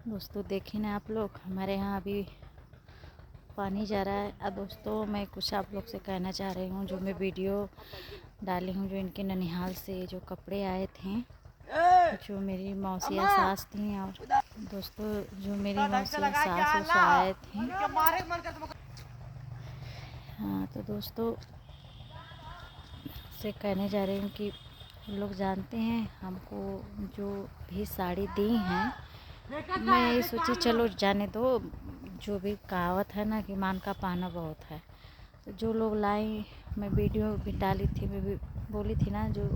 दोस्तों देखिए ना आप लोग, हमारे यहाँ अभी पानी जा रहा है। अब दोस्तों मैं कुछ आप लोग से कहना चाह रही हूँ। जो मैं वीडियो डाली हूँ, जो इनके ननिहाल से जो कपड़े आए थे, जो मेरी मौसिया सास थी, और दोस्तों जो मेरी मौसिया सास उस आए थे। हाँ तो दोस्तों से कहने जा रही हूँ कि लोग जानते हैं हमको जो भी साड़ी दी हैं, मैं ये सोची चलो जाने दो। जो भी कहावत है ना कि मान का पाना बहुत है, तो जो लोग लाए, मैं वीडियो भी डाली थी, मैं भी बोली थी ना जो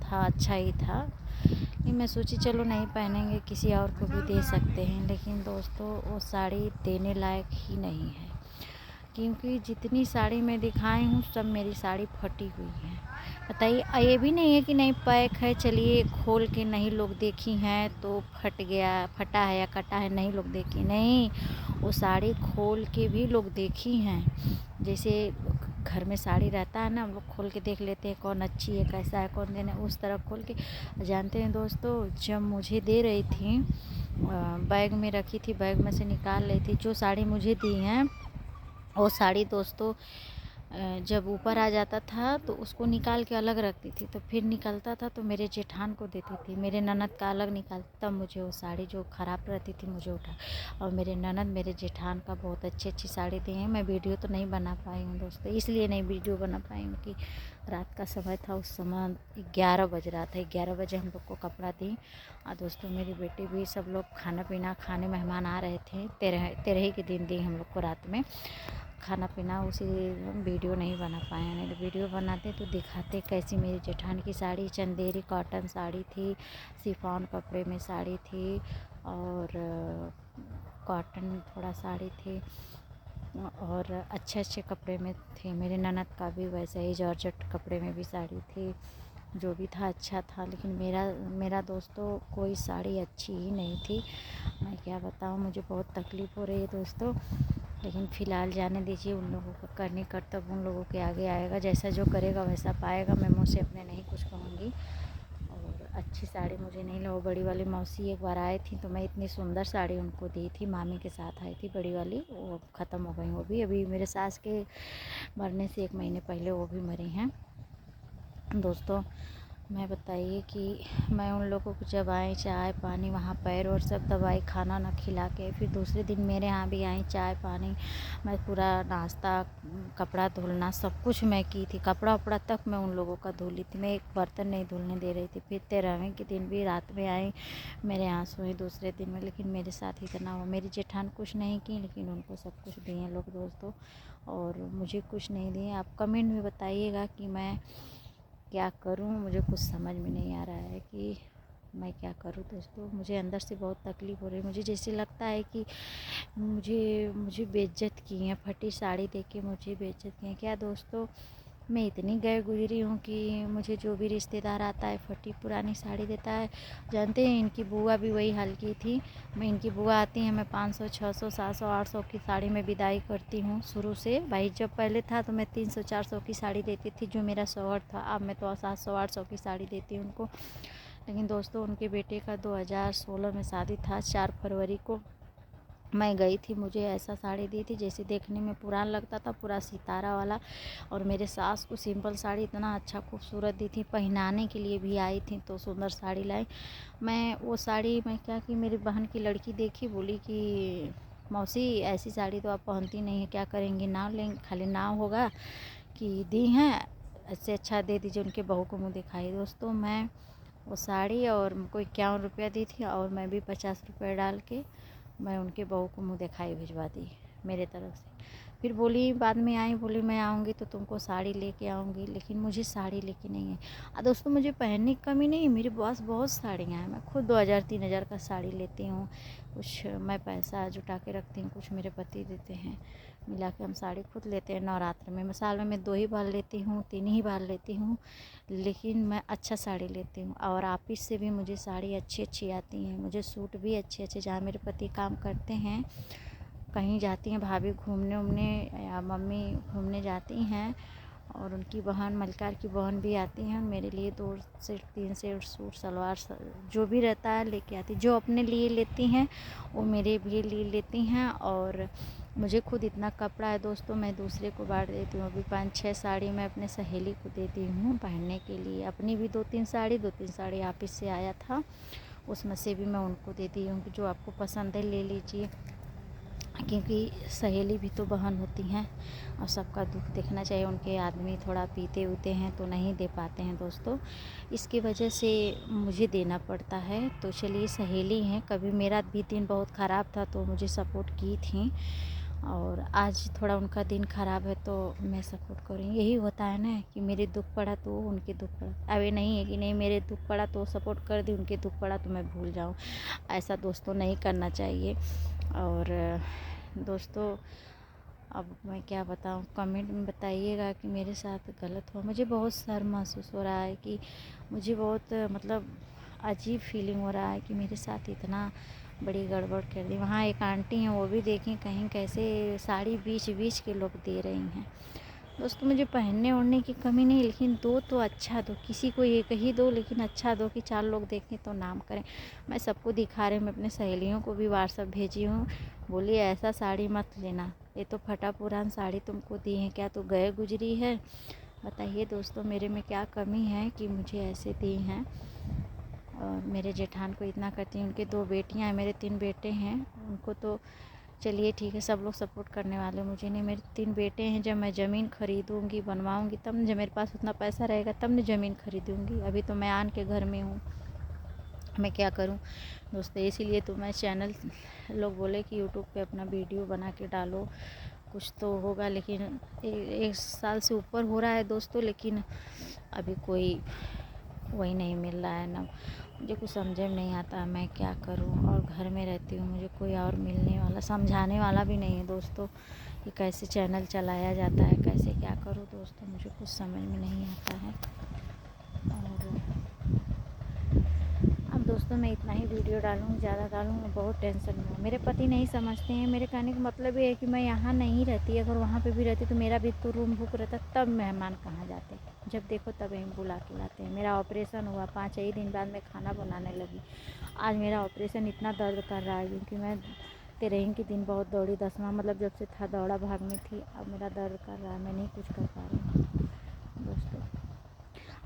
था अच्छा ही था। लेकिन मैं सोची चलो नहीं पहनेंगे, किसी और को भी दे सकते हैं। लेकिन दोस्तों वो साड़ी देने लायक ही नहीं है, क्योंकि जितनी साड़ी मैं दिखाई हूँ सब मेरी साड़ी फटी हुई है। बताइए, ये भी नहीं है कि नहीं पैक है, चलिए खोल के नहीं लोग देखी हैं तो फट गया, फटा है या कटा है, नहीं लोग देखी, नहीं वो साड़ी खोल के भी लोग देखी हैं। जैसे घर में साड़ी रहता है ना, हम लोग खोल के देख लेते हैं कौन अच्छी है, कैसा है, कौन देना है, उस तरह खोल के। जानते हैं दोस्तों, जब मुझे दे रही थी, बैग में रखी थी, बैग में से निकाल रही थी, जो साड़ी मुझे दी हैं वो साड़ी दोस्तों जब ऊपर आ जाता था तो उसको निकाल के अलग रखती थी, तो फिर निकलता था तो मेरे जेठान को देती थी, मेरे ननद का अलग निकाल, तब मुझे वो साड़ी जो ख़राब रहती थी मुझे उठा। और मेरे ननद मेरे जेठान का बहुत अच्छी साड़ी दी है। मैं वीडियो तो नहीं बना पाई हूँ दोस्तों, इसलिए नहीं वीडियो बना पाई हूँ कि रात का समय था, उस समय 11 बज रहा था, 11 बजे हम लोग को कपड़ा दी। और दोस्तों मेरी बेटी भी, सब लोग खाना पीना खाने, मेहमान आ रहे थे, तेरह के दिन दी हम लोग को रात में खाना पीना, उसी वीडियो नहीं बना पाए हैं। नहीं तो वीडियो बनाते तो दिखाते कैसी मेरी जेठान की साड़ी, चंदेरी कॉटन साड़ी थी, शिफॉन कपड़े में साड़ी थी, और कॉटन थोड़ा साड़ी थी, और अच्छे अच्छे कपड़े में थे। मेरे ननद का भी वैसे ही जॉर्जेट कपड़े में भी साड़ी थी, जो भी था अच्छा था। लेकिन मेरा दोस्तों कोई साड़ी अच्छी ही नहीं थी। मैं क्या बताऊँ, मुझे बहुत तकलीफ़ हो रही है दोस्तों। लेकिन फ़िलहाल जाने दीजिए, उन लोगों का करने कर्तव्य उन लोगों के आगे आएगा, जैसा जो करेगा वैसा पाएगा। मैं मुँह से अपने नहीं कुछ कहूँगी। और अच्छी साड़ी मुझे नहीं लगी। बड़ी वाली मौसी एक बार आई थी तो मैं इतनी सुंदर साड़ी उनको दी थी, मामी के साथ आई थी बड़ी वाली, वो अब ख़त्म हो गई। वो भी अभी मेरे सास के मरने से 1 महीने पहले वो भी मरी हैं दोस्तों। मैं बताइए कि मैं उन लोगों को जब आई चाय पानी, वहाँ पैर और सब दवाई खाना ना खिला के, फिर दूसरे दिन मेरे यहाँ भी आई चाय पानी, मैं पूरा नाश्ता, कपड़ा धुलना सब कुछ मैं की थी, कपड़ा उपड़ा तक मैं उन लोगों का धुली थी, मैं एक बर्तन नहीं धुलने दे रही थी। फिर 13वें के दिन भी रात में आई, मेरे यहाँ सोई दूसरे दिन में। लेकिन मेरे साथ इतना हुआ, मेरी जेठान कुछ नहीं की, लेकिन उनको सब कुछ दिए लोग दोस्तों, और मुझे कुछ नहीं दिए। आप कमेंट में बताइएगा कि मैं क्या करूं, मुझे कुछ समझ में नहीं आ रहा है कि मैं क्या करूं दोस्तों। मुझे अंदर से बहुत तकलीफ़ हो रही है। मुझे जैसे लगता है कि मुझे बेइज्जत की हैं, फटी साड़ी देके मुझे बेइज्जत की हैं। क्या दोस्तों, मैं इतनी गए गुजरी हूँ कि मुझे जो भी रिश्तेदार आता है फटी पुरानी साड़ी देता है। जानते हैं, इनकी बुआ भी वही हाल की थी। मैं इनकी बुआ आती हैं, मैं 500 600 700 800 की साड़ी में विदाई करती हूँ शुरू से। भाई जब पहले था तो मैं 300 400 की साड़ी देती थी, जो मेरा शौहर था। अब मैं तो 700 800 की साड़ी देती हूँ उनको। लेकिन दोस्तों उनके बेटे का 2016 में शादी था, 4 फरवरी को मैं गई थी। मुझे ऐसा साड़ी दी थी जैसे देखने में पुरान लगता था, पूरा सितारा वाला। और मेरे सास को सिंपल साड़ी इतना अच्छा खूबसूरत दी थी, पहनाने के लिए भी आई थी तो सुंदर साड़ी लाई। मैं वो साड़ी, मैं क्या कि मेरी बहन की लड़की देखी, बोली कि मौसी ऐसी साड़ी तो आप पहनती नहीं है, क्या करेंगी, नाम लेंगे, खाली नाम होगा कि दी हैं, इससे अच्छा दे दीजिए। उनके बहू को मुँह दिखाई दोस्तों। मैं वो साड़ी और कोई 51 रुपया दी थी, और मैं भी 50 रुपये डाल के मैं उनके बहू को मुँह दिखाई भिजवा दी मेरे तरफ से। फिर बोली, बाद में आई, बोली मैं आऊँगी तो तुमको साड़ी लेके आऊँगी, लेकिन मुझे साड़ी लेके नहीं है। दोस्तों मुझे पहनने की कमी नहीं है, मेरे पास बहुत साड़ियाँ हैं। मैं खुद 2000 3000 का साड़ी लेती हूँ। कुछ मैं पैसा जुटा के रखती हूँ, कुछ मेरे पति देते हैं, मिला के हम साड़ी खुद लेते हैं। नवरात्र में मैं साल में 2 ही बार लेती हूँ, 3 ही बार लेती हूँ, लेकिन मैं अच्छा साड़ी लेती हूँ। और ऑफिस से भी मुझे साड़ी अच्छी अच्छी आती हैं, मुझे सूट भी अच्छे अच्छे, जहाँ मेरे पति काम करते हैं, कहीं जाती हैं भाभी घूमने उमने या मम्मी घूमने जाती हैं और उनकी बहन मलकार की बहन भी आती हैं, मेरे लिए 2 से 3 सेट सूट सलवार जो भी रहता है लेके आती। जो अपने लिए लेती हैं वो मेरे भी लिए लेती हैं। और मुझे खुद इतना कपड़ा है दोस्तों, मैं दूसरे को बांट देती हूँ। अभी 5-6 साड़ी मैं अपने सहेली को देती हूँ पहनने के लिए। अपनी भी 2-3 साड़ी ऑफिस से आया था, उसमें से भी मैं उनको दे दी हूँ कि जो आपको पसंद है ले लीजिए, क्योंकि सहेली भी तो बहन होती हैं और सबका दुख देखना चाहिए। उनके आदमी थोड़ा पीते उते हैं तो नहीं दे पाते हैं दोस्तों, इसकी वजह से मुझे देना पड़ता है। तो चलिए, सहेली हैं, कभी मेरा भी दिन बहुत ख़राब था तो मुझे सपोर्ट की थी, और आज थोड़ा उनका दिन ख़राब है तो मैं सपोर्ट करूँ। यही होता है ना कि मेरे दुख पड़ा तो उनके दुख पड़ा। अब ये नहीं है कि नहीं मेरे दुख पड़ा तो सपोर्ट कर दी, उनके दुख पड़ा तो मैं भूल जाऊँ। ऐसा दोस्तों नहीं करना चाहिए। और दोस्तों अब मैं क्या बताऊँ, कमेंट में बताइएगा कि मेरे साथ गलत हुआ। मुझे बहुत शर्म महसूस हो रहा है कि मुझे बहुत मतलब अजीब फीलिंग हो रहा है कि मेरे साथ इतना बड़ी गड़बड़ कर दी। वहाँ एक आंटी हैं, वो भी देखें कहीं कैसे साड़ी बीच के लोग दे रही हैं। दोस्तों मुझे पहनने ओढ़ने की कमी नहीं, लेकिन दो तो अच्छा दो, किसी को एक ही दो लेकिन अच्छा दो कि 4 लोग देखें तो नाम करें। मैं सबको दिखा रही हूँ, मैं अपने सहेलियों को भी व्हाट्सएप भेजी हूँ, बोली ऐसा साड़ी मत लेना, ये तो फटा पुरान साड़ी तुमको दी है, क्या तो गए गुजरी है। बताइए दोस्तों मेरे में क्या कमी है कि मुझे ऐसे दी हैं। और मेरे जेठान को इतना करती हैं, उनके 2 बेटियां हैं, मेरे 3 बेटे हैं। उनको तो चलिए ठीक है, सब लोग सपोर्ट करने वाले, मुझे नहीं। मेरे 3 बेटे हैं, जब मैं ज़मीन ख़रीदूँगी बनवाऊँगी तब न, जब मेरे पास उतना पैसा रहेगा तब न ज़मीन ख़रीदूँगी। अभी तो मैं आन के घर में हूँ, मैं क्या करूँ दोस्तों। इसीलिए तो मैं चैनल, लोग बोले कि यूट्यूब पे अपना वीडियो बना के डालो, कुछ तो होगा। लेकिन 1 साल से ऊपर हो रहा है दोस्तों, लेकिन अभी कोई वही नहीं मिल रहा है ना। मुझे कुछ समझ में नहीं आता मैं क्या करूं। और घर में रहती हूँ, मुझे कोई और मिलने वाला समझाने वाला भी नहीं है दोस्तों कि कैसे चैनल चलाया जाता है, कैसे क्या करूं दोस्तों, मुझे कुछ समझ में नहीं आता है। और अब दोस्तों मैं इतना ही वीडियो डालूँगी, ज़्यादा डालूँगी बहुत टेंशन में हूँ। मेरे पति नहीं समझते हैं। मेरे कहने का मतलब ये है कि मैं यहाँ नहीं रहती, अगर वहाँ पे भी रहती तो मेरा भी तो रूम बुक रहता, तब मेहमान कहाँ जाते, जब देखो तब यहीं बुला के लाते हैं। मेरा ऑपरेशन हुआ 5 ही दिन बाद मैं खाना बनाने लगी। आज मेरा ऑपरेशन इतना दर्द कर रहा है क्योंकि मैं 13 के दिन बहुत दौड़ी, 10वां मतलब जब से था दौड़ा भाग में थी। अब मेरा दर्द कर रहा है, मैं नहीं कुछ कर पा रही हूँ दोस्तों।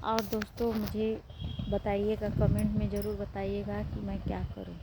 और दोस्तों मुझे बताइएगा, कमेंट में ज़रूर बताइएगा कि मैं क्या करूँ।